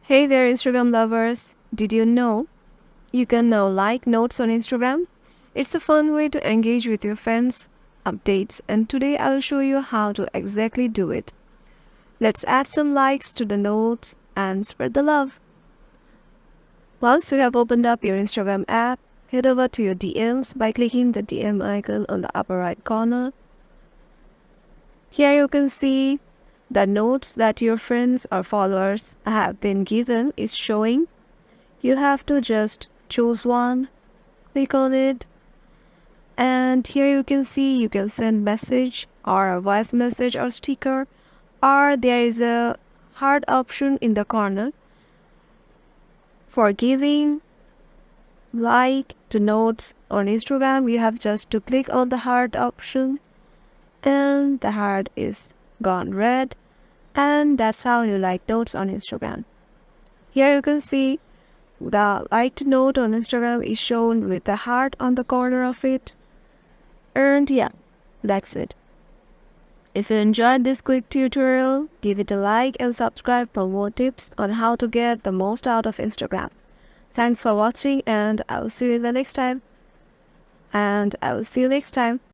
Hey there, Instagram lovers. Did you know you can now like notes on Instagram? It's a fun way to engage with your friends, updates, and today I'll show you how to exactly do it. Let's add some likes to the notes and spread the love. Once you have opened up your Instagram app, head over to your DMs by clicking the DM icon on the upper right corner. Here you can see the notes that your friends or followers have been given is showing. You have to just choose one, click on it, and here you can see you can send message or a voice message or sticker, or there is a heart option in the corner for giving like to notes on Instagram. You have just to click on the heart option and the heart is gone red, and that's how you like notes on Instagram. Here you can see the liked note on Instagram is shown with the heart on the corner of it. And yeah, that's it. If you enjoyed this quick tutorial, give it a like and subscribe for more tips on how to get the most out of Instagram. Thanks for watching and I will see you next time.